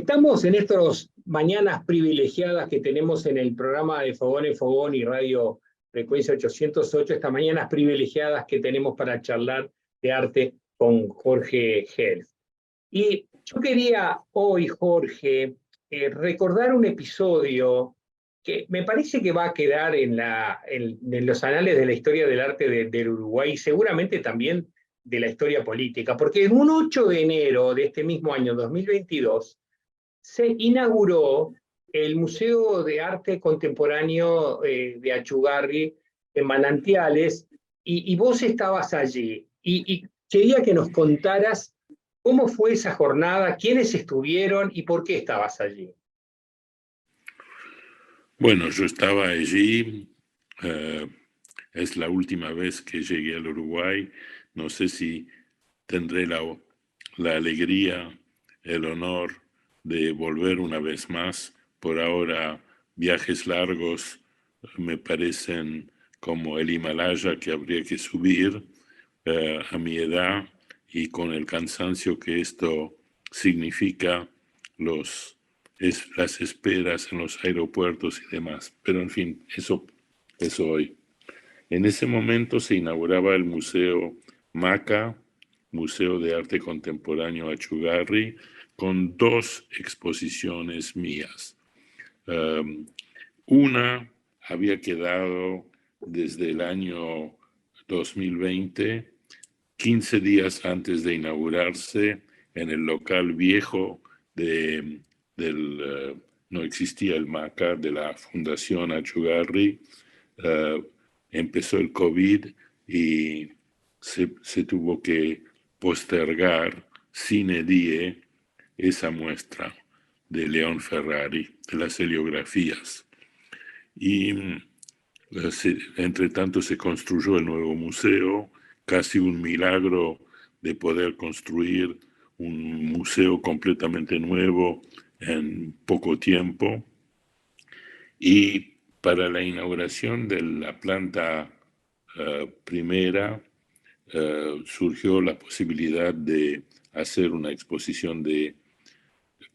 Estamos en estas mañanas privilegiadas que tenemos en el programa de Fogón en Fogón y Radio Frecuencia 808, estas mañanas privilegiadas que tenemos para charlar de arte con Jorge Helf. Y yo quería hoy, Jorge, recordar un episodio que me parece que va a quedar en los anales de la historia del arte del Uruguay y seguramente también de la historia política, porque en un 8 de enero de este mismo año, 2022, se inauguró el Museo de Arte Contemporáneo de Achugarri en Manantiales, y vos estabas allí. Y quería que nos contaras cómo fue esa jornada, quiénes estuvieron y por qué estabas allí. Bueno, yo estaba allí, es la última vez que llegué al Uruguay, no sé si tendré la alegría, el honor de volver una vez más. Por ahora, viajes largos me parecen como el Himalaya que habría que subir a mi edad y con el cansancio que esto significa, las esperas en los aeropuertos y demás. Pero en fin, eso hoy. En ese momento se inauguraba el Museo MACA, Museo de Arte Contemporáneo Achugarri, con 2 exposiciones mías. Una había quedado desde el año 2020, 15 días antes de inaugurarse, en el local viejo no existía el MACA, de la Fundación Achugarri. Empezó el COVID y se tuvo que postergar sine die esa muestra de León Ferrari, de las heliografías. Y entre tanto se construyó el nuevo museo, casi un milagro de poder construir un museo completamente nuevo en poco tiempo. Y para la inauguración de la planta primera surgió la posibilidad de hacer una exposición de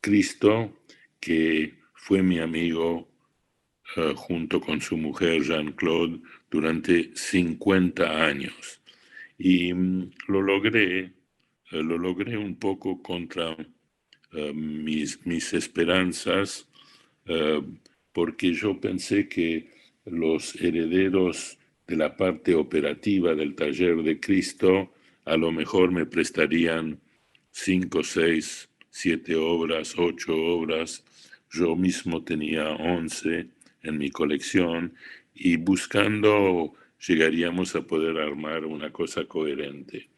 Cristo, que fue mi amigo junto con su mujer Jean-Claude durante 50 años. Y lo logré un poco contra mis esperanzas, porque yo pensé que los herederos de la parte operativa del taller de Cristo a lo mejor me prestarían 5, 6, 7 obras, 8 obras. Yo mismo tenía 11 en mi colección y buscando llegaríamos a poder armar una cosa coherente.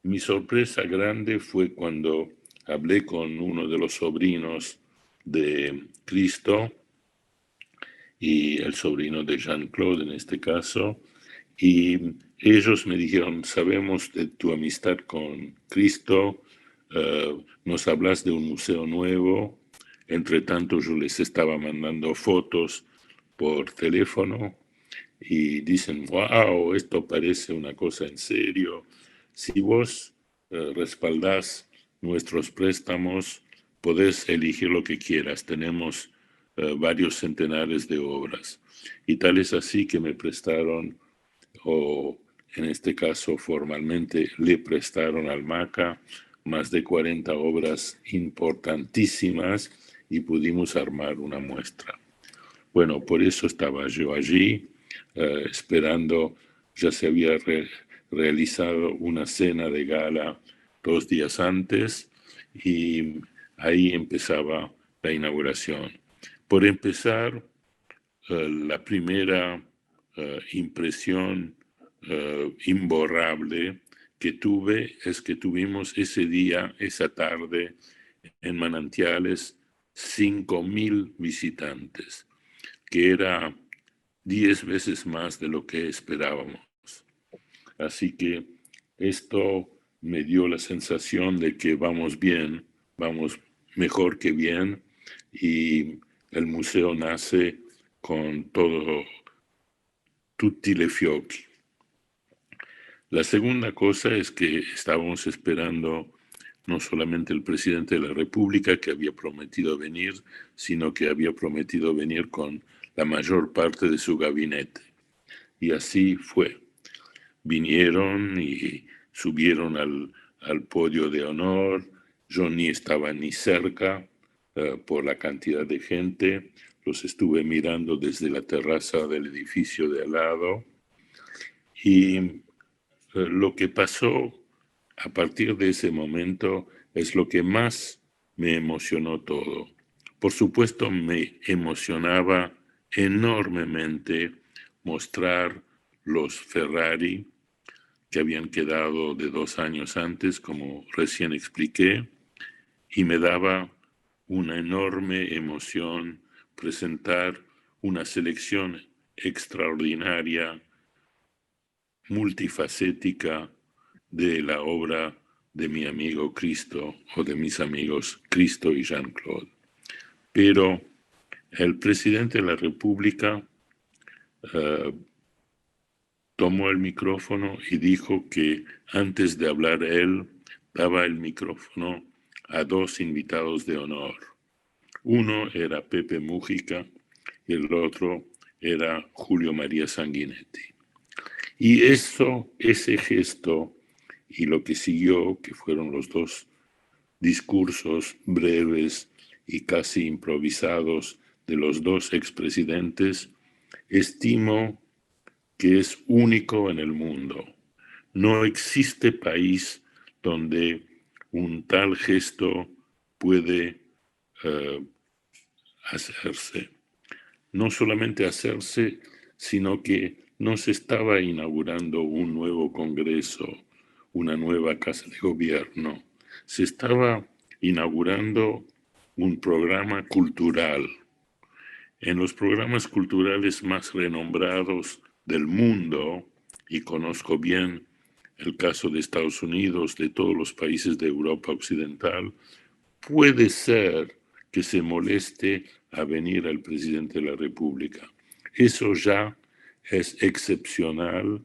Mi sorpresa grande fue cuando hablé con uno de los sobrinos de Cristo y el sobrino de Jean-Claude en este caso, y ellos me dijeron: sabemos de tu amistad con Cristo, nos hablas de un museo nuevo. Entre tanto yo les estaba mandando fotos por teléfono y dicen: wow, esto parece una cosa en serio. Si vos respaldás nuestros préstamos, podés elegir lo que quieras. Tenemos varios centenares de obras. Y tal es así que me prestaron, o en este caso formalmente le prestaron al MACA, más de 40 obras importantísimas y pudimos armar una muestra. Bueno, por eso estaba yo allí, esperando. Ya se había realizado una cena de gala 2 días antes y ahí empezaba la inauguración. Por empezar, la primera impresión imborrable que tuve es que tuvimos ese día, esa tarde, en Manantiales, 5.000 visitantes, que era 10 veces más de lo que esperábamos. Así que esto me dio la sensación de que vamos bien, vamos mejor que bien, y el museo nace con todo tutti le fiocchi. La segunda cosa es que estábamos esperando no solamente el presidente de la República que había prometido venir, sino que había prometido venir con la mayor parte de su gabinete. Y así fue. Vinieron y subieron al podio de honor. Yo ni estaba ni cerca por la cantidad de gente. Los estuve mirando desde la terraza del edificio de al lado. Y lo que pasó a partir de ese momento es lo que más me emocionó todo. Por supuesto, me emocionaba enormemente mostrar los Ferrari que habían quedado de 2 años antes, como recién expliqué, y me daba una enorme emoción presentar una selección extraordinaria, multifacética, de la obra de mi amigo Cristo o de mis amigos Cristo y Jean-Claude. Pero el presidente de la República tomó el micrófono y dijo que antes de hablar él, daba el micrófono a 2 invitados de honor. Uno era Pepe Mújica y el otro era Julio María Sanguinetti. Y ese gesto y lo que siguió, que fueron los 2 discursos breves y casi improvisados de los 2 expresidentes, estimo que es único en el mundo. No existe país donde un tal gesto puede hacerse. No solamente hacerse, sino que no se estaba inaugurando un nuevo Congreso, una nueva Casa de Gobierno. Se estaba inaugurando un programa cultural. En los programas culturales más renombrados del mundo, y conozco bien el caso de Estados Unidos, de todos los países de Europa Occidental, puede ser que se moleste a venir al presidente de la República. Eso ya es excepcional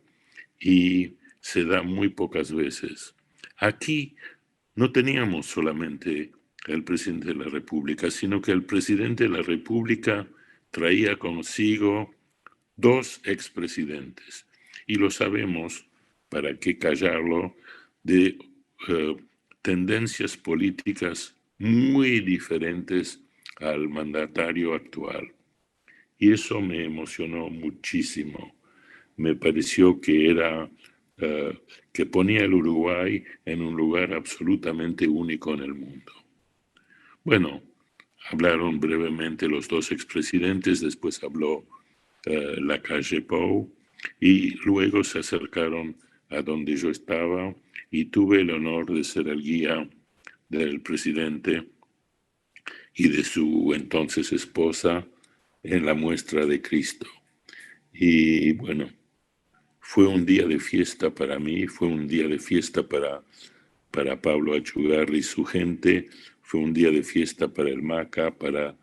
y se da muy pocas veces. Aquí no teníamos solamente el presidente de la República, sino que el presidente de la República traía consigo 2 expresidentes. Y lo sabemos, para qué callarlo, de tendencias políticas muy diferentes al mandatario actual. Y eso me emocionó muchísimo. Me pareció que que ponía al Uruguay en un lugar absolutamente único en el mundo. Bueno, hablaron brevemente los 2 expresidentes, después habló Lacalle Pou, y luego se acercaron a donde yo estaba y tuve el honor de ser el guía del presidente y de su entonces esposa en la muestra de Cristo. Y bueno, fue un día de fiesta para mí, fue un día de fiesta para Pablo Achugarri y su gente, fue un día de fiesta para el MACA, para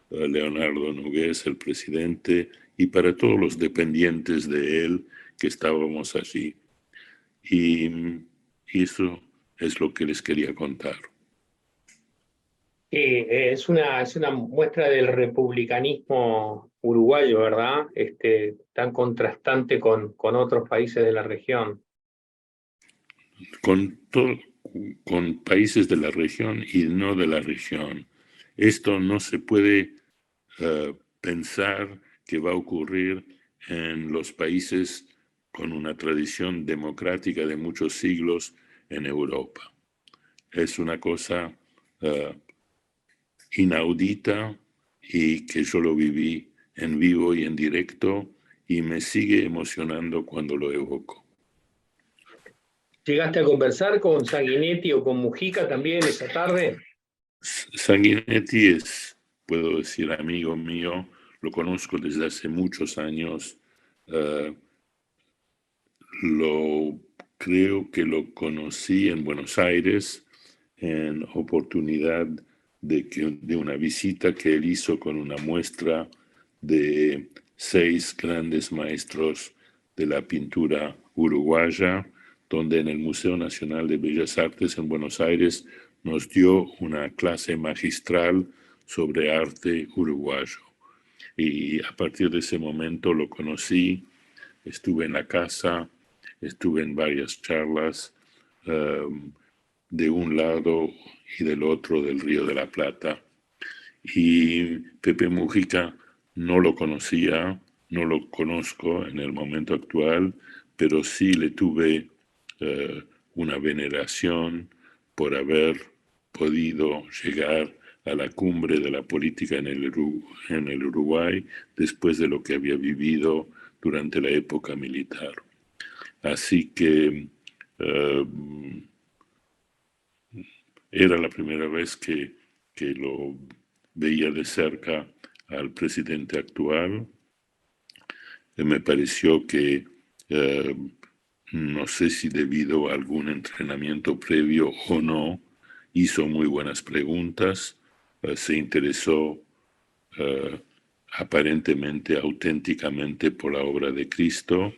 Leonardo Nogués, el presidente, y para todos los dependientes de él que estábamos allí. Y eso es lo que les quería contar. Es una muestra del republicanismo uruguayo, ¿verdad? Tan contrastante con otros países de la región. Con países de la región y no de la región. Esto no se puede pensar que va a ocurrir en los países con una tradición democrática de muchos siglos en Europa. Es una cosa inaudita y que yo lo viví en vivo y en directo y me sigue emocionando cuando lo evoco. ¿Llegaste a conversar con Sanguinetti o con Mujica también esa tarde? Sanguinetti es, puedo decir, amigo mío, lo conozco desde hace muchos años. Creo que lo conocí en Buenos Aires en oportunidad de una visita que él hizo con una muestra de 6 grandes maestros de la pintura uruguaya, donde en el Museo Nacional de Bellas Artes en Buenos Aires nos dio una clase magistral sobre arte uruguayo. Y a partir de ese momento lo conocí, estuve en la casa, estuve en varias charlas de un lado y del otro del Río de la Plata. Y Pepe Mujica no lo conocía, no lo conozco en el momento actual, pero sí le tuve una veneración por haber podido llegar a la cumbre de la política en el Uruguay después de lo que había vivido durante la época militar. Así que era la primera vez que lo veía de cerca al presidente actual. Me pareció que, no sé si debido a algún entrenamiento previo o no, hizo muy buenas preguntas, se interesó aparentemente, auténticamente por la obra de Cristo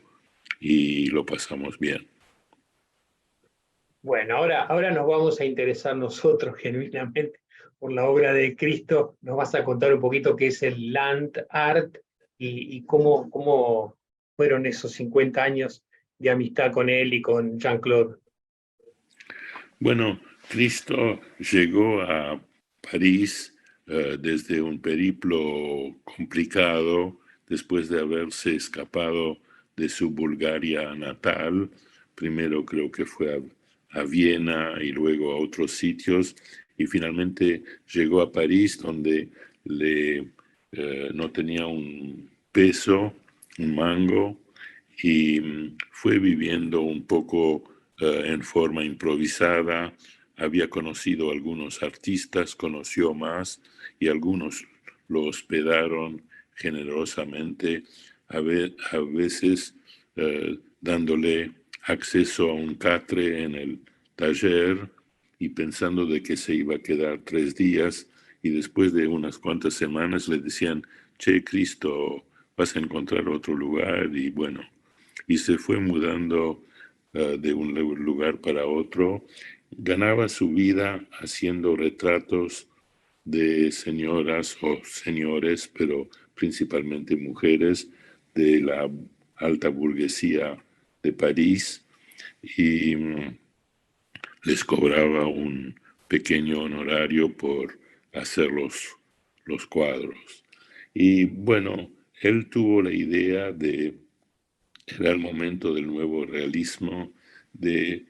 y lo pasamos bien. Bueno, ahora nos vamos a interesar nosotros genuinamente por la obra de Cristo. Nos vas a contar un poquito qué es el Land Art y cómo fueron esos 50 años de amistad con él y con Jean-Claude. Bueno, Cristo llegó a París desde un periplo complicado, después de haberse escapado de su Bulgaria natal. Primero creo que fue a Viena y luego a otros sitios, y finalmente llegó a París, donde no tenía un peso, un mango, y fue viviendo un poco en forma improvisada. Había conocido a algunos artistas, conoció más, y algunos lo hospedaron generosamente, a veces dándole acceso a un catre en el taller y pensando de que se iba a quedar 3 días, y después de unas cuantas semanas le decían: che, Cristo, vas a encontrar otro lugar. Y bueno, y se fue mudando de un lugar para otro. Ganaba su vida haciendo retratos de señoras o señores, pero principalmente mujeres de la alta burguesía de París, y les cobraba un pequeño honorario por hacer los cuadros. Y bueno, él tuvo la idea de, era el momento del nuevo realismo, de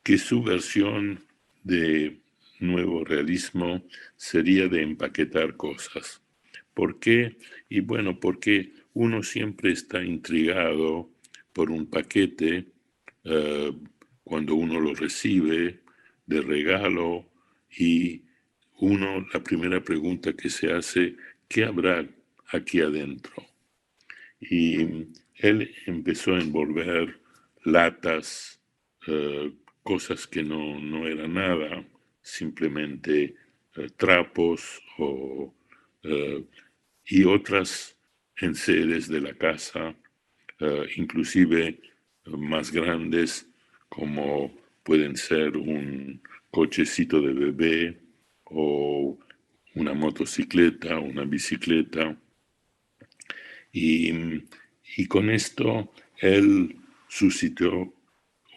que su versión de nuevo realismo sería de empaquetar cosas. ¿Por qué? Y bueno, porque uno siempre está intrigado por un paquete cuando uno lo recibe de regalo, y la primera pregunta que se hace: ¿qué habrá aquí adentro? Y él empezó a envolver latas, cosas que no eran nada, simplemente trapos y otras enseres de la casa, inclusive más grandes, como pueden ser un cochecito de bebé o una motocicleta, una bicicleta. Y con esto él suscitó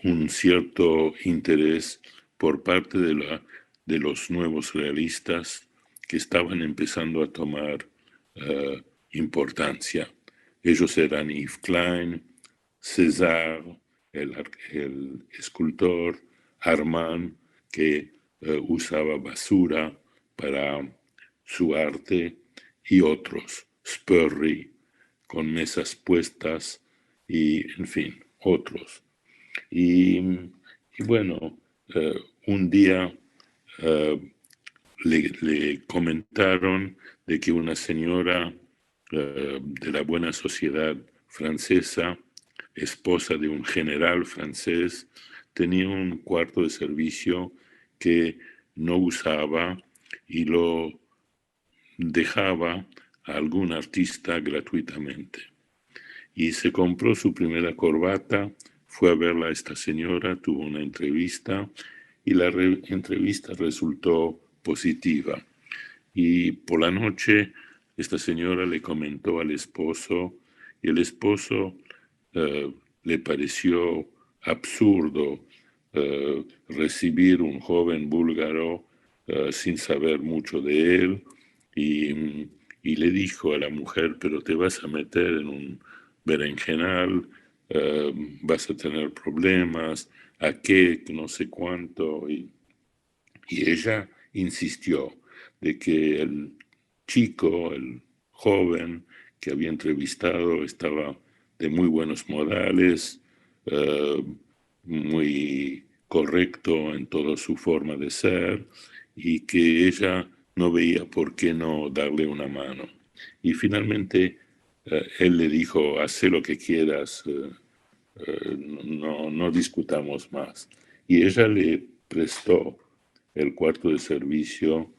un cierto interés por parte de los nuevos realistas que estaban empezando a tomar importancia. Ellos eran Yves Klein, César, el escultor, Armand, que usaba basura para su arte, y otros, Spurry, con mesas puestas, y en fin, otros. Y bueno, un día le comentaron de que una señora de la buena sociedad francesa, esposa de un general francés, tenía un cuarto de servicio que no usaba y lo dejaba a algún artista gratuitamente. Y se compró su primera corbata, fue a verla a esta señora, tuvo una entrevista, y la entrevista resultó positiva. Y por la noche esta señora le comentó al esposo, y el esposo le pareció absurdo recibir un joven búlgaro sin saber mucho de él, y le dijo a la mujer: pero te vas a meter en un berenjenal, vas a tener problemas, a qué, no sé cuánto. Y ella insistió de que el chico, el joven que había entrevistado, estaba de muy buenos modales, eh, muy correcto en toda su forma de ser, y que ella no veía por qué no darle una mano. Y finalmente él le dijo: haz lo que quieras, no discutamos más. Y ella le prestó el cuarto de servicio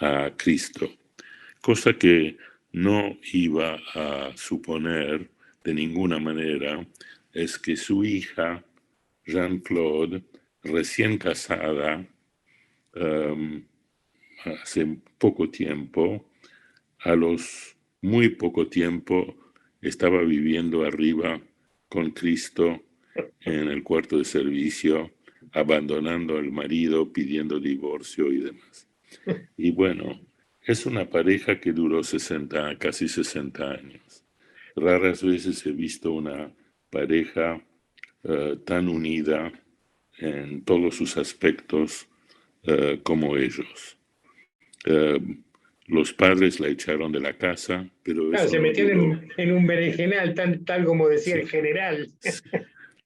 a Cristo, cosa que no iba a suponer de ninguna manera es que su hija, Jean-Claude, recién casada, hace poco tiempo, a los muy poco tiempo, estaba viviendo arriba con Cristo en el cuarto de servicio, abandonando al marido, pidiendo divorcio y demás. Y bueno, es una pareja que duró casi 60 años. Raras veces he visto una pareja tan unida en todos sus aspectos como ellos. Eh, los padres la echaron de la casa, pero Claro, eso se no metieron duró. en un berenjenal, tal como decía Sí, el general.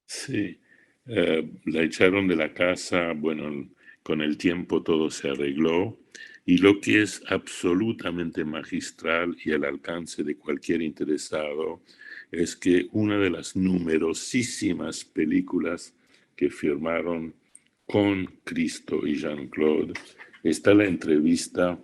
sí. La echaron de la casa, bueno, con el tiempo todo se arregló, y lo que es absolutamente magistral y al alcance de cualquier interesado es que una de las numerosísimas películas que firmaron con Cristo y Jean-Claude está la entrevista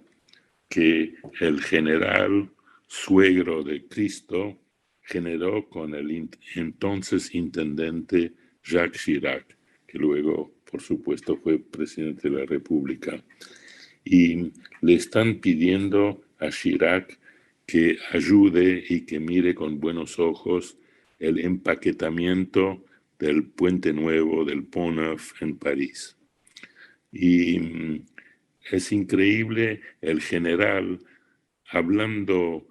que el general suegro de Cristo generó con el entonces intendente Jacques Chirac, que luego, por supuesto, fue presidente de la República. Y le están pidiendo a Chirac que ayude y que mire con buenos ojos el empaquetamiento del puente nuevo del Pont Neuf en París. Y es increíble el general hablando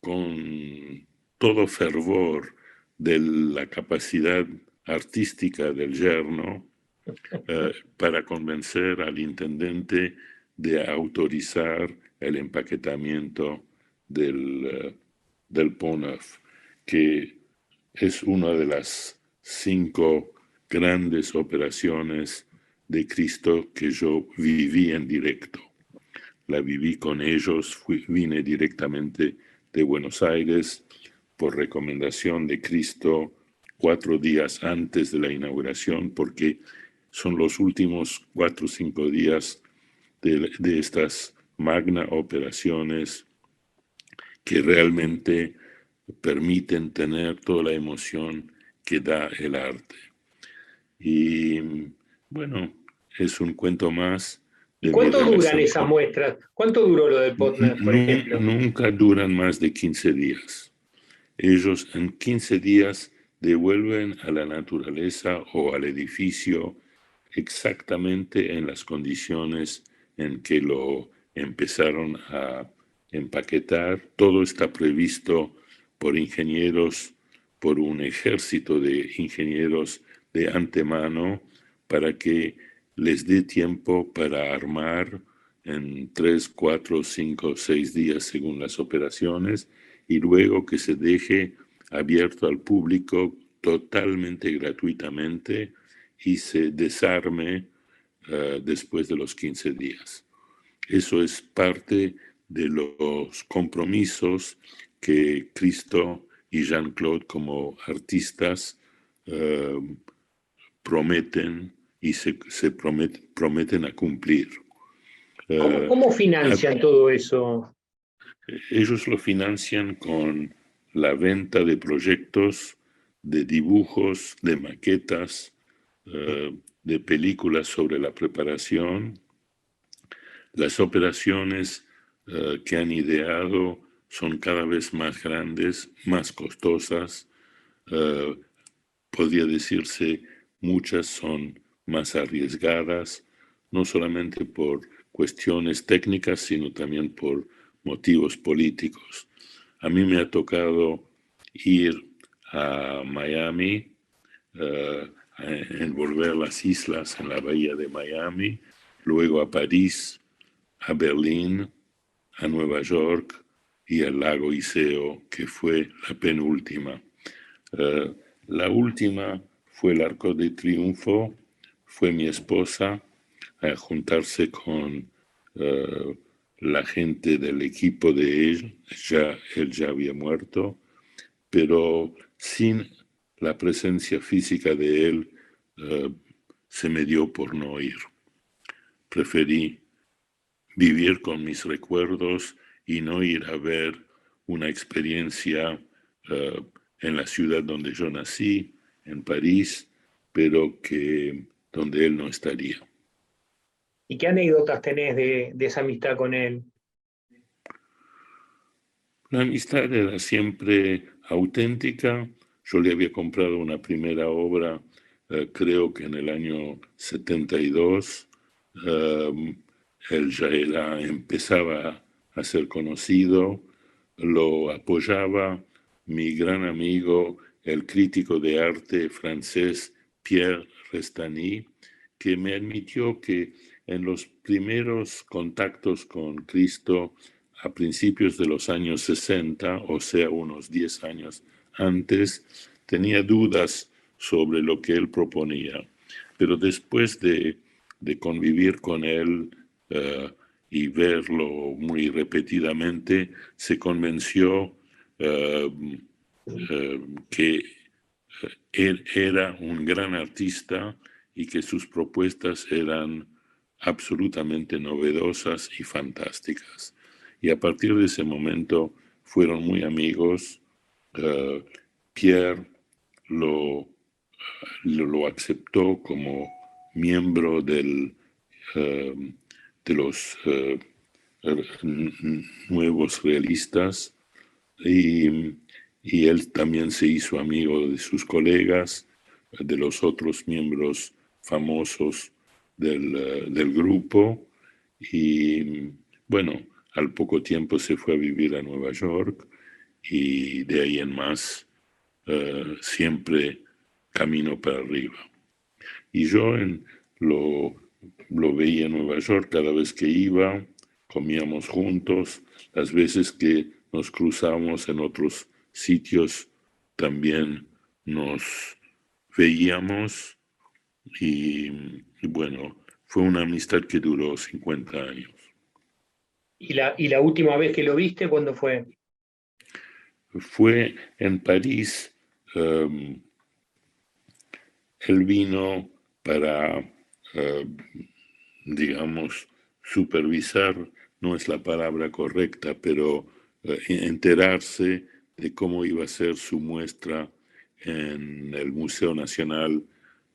con todo fervor de la capacidad artística del yerno para convencer al intendente de autorizar el empaquetamiento del Pont Neuf, que es una de las 5 grandes operaciones de Cristo que yo viví en directo. La viví con ellos, vine directamente de Buenos Aires por recomendación de Cristo 4 días antes de la inauguración, porque son los últimos 4 o 5 días de estas magna operaciones que realmente permiten tener toda la emoción que da el arte. Y bueno, es un cuento más ¿Y de mi cuánto duran relación esas con... muestras? ¿Cuánto duró lo del Potner, por ejemplo? Nunca duran más de 15 días. Ellos en 15 días devuelven a la naturaleza o al edificio exactamente en las condiciones en que lo empezaron a empaquetar. Todo está previsto por ingenieros, por un ejército de ingenieros de antemano, para que les dé tiempo para armar en 3, 4, 5, 6 días según las operaciones, y luego que se deje abierto al público totalmente gratuitamente y se desarme después de los 15 días. Eso es parte de los compromisos que Cristo y Jean-Claude como artistas uh, prometen y se prometen a cumplir. ¿Cómo financian todo eso? Ellos lo financian con la venta de proyectos, de dibujos, de maquetas, de películas sobre la preparación. Las operaciones que han ideado son cada vez más grandes, más costosas. Podría decirse, muchas son más arriesgadas, no solamente por cuestiones técnicas, sino también por motivos políticos. A mí me ha tocado ir a Miami, a envolver las islas en la bahía de Miami, luego a París, a Berlín, a Nueva York y al lago Iseo, que fue la penúltima. La última fue el Arco de Triunfo, fue mi esposa a juntarse con la gente del equipo de él ya había muerto, pero sin la presencia física de él se me dio por no ir. Preferí vivir con mis recuerdos y no ir a ver una experiencia en la ciudad donde yo nací, en París, pero donde él no estaría. ¿Y qué anécdotas tenés de esa amistad con él? La amistad era siempre auténtica. Yo le había comprado una primera obra, creo que en el año 72. Él ya empezaba a ser conocido, lo apoyaba mi gran amigo, el crítico de arte francés Pierre Restany, que me admitió que en los primeros contactos con Cristo a principios de los años 60, o sea, unos 10 años antes, tenía dudas sobre lo que él proponía. Pero después de convivir con él y verlo muy repetidamente, se convenció que él era un gran artista y que sus propuestas eran absolutamente novedosas y fantásticas. Y a partir de ese momento fueron muy amigos. Pierre lo aceptó como miembro de los nuevos realistas y él también se hizo amigo de sus colegas, de los otros miembros famosos del grupo y bueno, al poco tiempo se fue a vivir a Nueva York y de ahí en más siempre camino para arriba. Y yo lo veía en Nueva York cada vez que iba, comíamos juntos, las veces que nos cruzamos en otros sitios también nos veíamos y bueno, fue una amistad que duró 50 años. ¿Y la última vez que lo viste, cuándo fue? Fue en París. Él vino para, digamos, supervisar, no es la palabra correcta, pero enterarse de cómo iba a ser su muestra en el Museo Nacional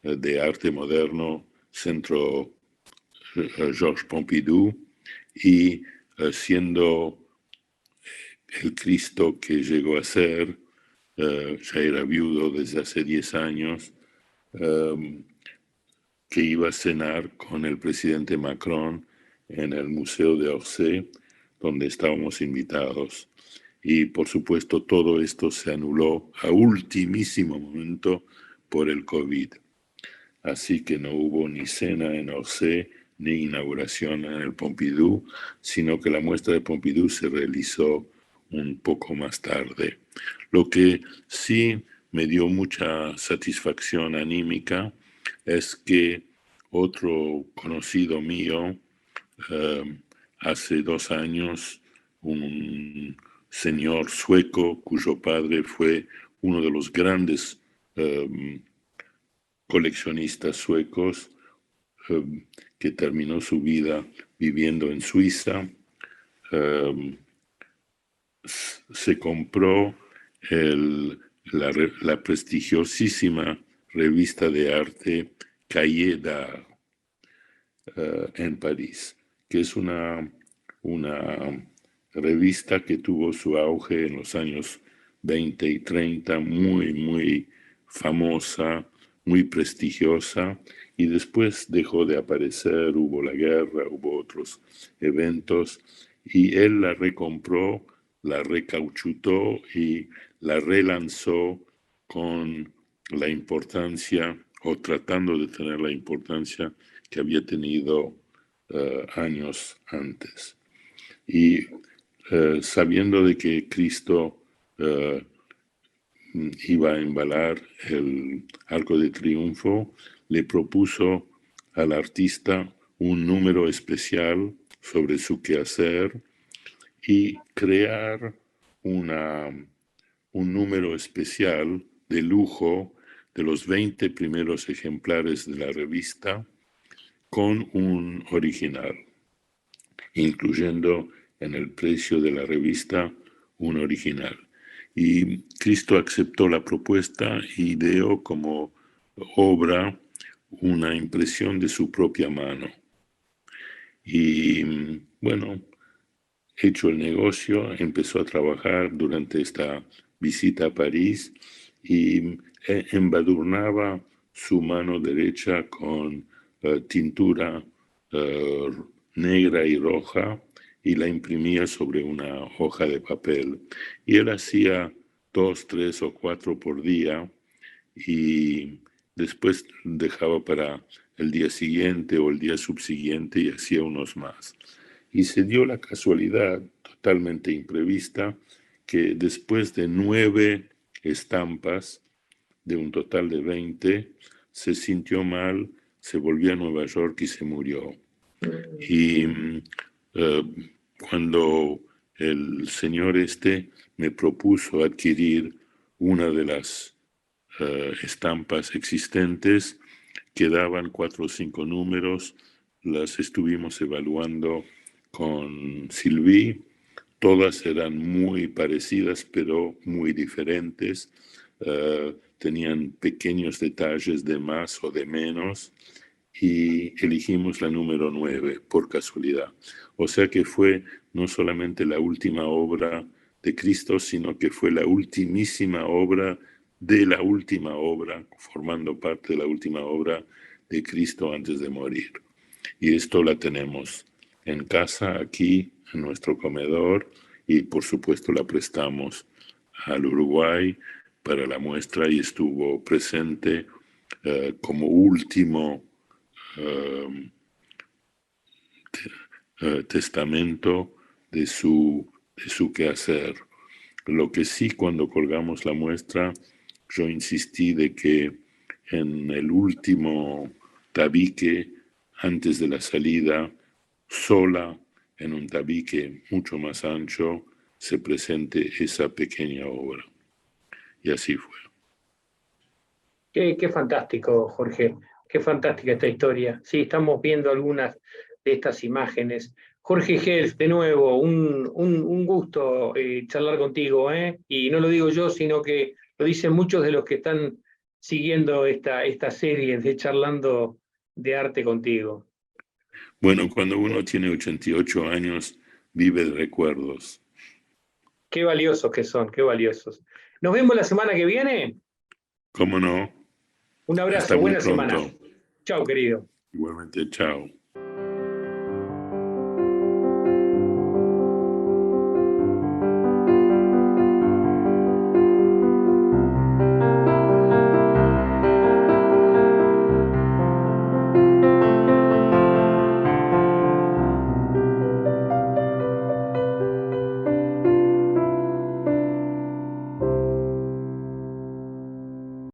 de Arte Moderno, Centro Georges Pompidou, y siendo el Cristo que llegó a ser, ya era viudo desde hace 10 años, que iba a cenar con el presidente Macron en el Museo de Orsay, donde estábamos invitados. Y por supuesto todo esto se anuló a ultimísimo momento por el COVID. Así que no hubo ni cena en Orsay ni inauguración en el Pompidou, sino que la muestra de Pompidou se realizó un poco más tarde. Lo que sí me dio mucha satisfacción anímica es que otro conocido mío, hace 2 años, un señor sueco cuyo padre fue uno de los grandes coleccionistas suecos, que terminó su vida viviendo en Suiza, se compró la prestigiosísima revista de arte Cahiers d'Art en París, que es una revista que tuvo su auge en los años 20 y 30, muy famosa, muy prestigiosa, y después dejó de aparecer, hubo la guerra, hubo otros eventos, y él la recompró, la recauchutó y la relanzó con la importancia, o tratando de tener la importancia que había tenido años antes. Y sabiendo de que Cristo iba a embalar el Arco de Triunfo, le propuso al artista un número especial sobre su quehacer y crear un número especial de lujo de los 20 primeros ejemplares de la revista con un original, incluyendo en el precio de la revista un original. Y Cristo aceptó la propuesta y ideó como obra una impresión de su propia mano. Y bueno, hecho el negocio, empezó a trabajar durante esta visita a París y embadurnaba su mano derecha con tintura negra y roja y la imprimía sobre una hoja de papel. Y él hacía 2, 3 o 4 por día y después dejaba para el día siguiente o el día subsiguiente y hacía unos más. Y se dio la casualidad totalmente imprevista que después de 9 estampas de un total de 20, se sintió mal, se volvió a Nueva York y se murió. Y cuando el señor me propuso adquirir una de las estampas existentes, quedaban 4 o 5 números, las estuvimos evaluando con Sylvie, todas eran muy parecidas pero muy diferentes, tenían pequeños detalles de más o de menos, y elegimos la número 9 por casualidad. O sea que fue no solamente la última obra de Cristo, sino que fue la ultimísima obra de la última obra, formando parte de la última obra de Cristo antes de morir. Y esto la tenemos en casa, aquí, en nuestro comedor, y por supuesto la prestamos al Uruguay para la muestra y estuvo presente como último testamento de su quehacer. Lo que sí, cuando colgamos la muestra, yo insistí de que en el último tabique, antes de la salida, sola, en un tabique mucho más ancho, se presente esa pequeña obra. Y así fue. Qué fantástico, Jorge. Qué fantástica esta historia. Sí, estamos viendo algunas de estas imágenes. Jorge Helf, de nuevo, un gusto charlar contigo, ¿eh? Y no lo digo yo, sino que lo dicen muchos de los que están siguiendo esta serie de Charlando de Arte contigo. Bueno, cuando uno tiene 88 años, vive de recuerdos. Qué valiosos que son, qué valiosos. ¿Nos vemos la semana que viene? ¿Cómo no? Un abrazo, Hasta muy buena pronto. semana. Chao, querido. Igualmente, chao.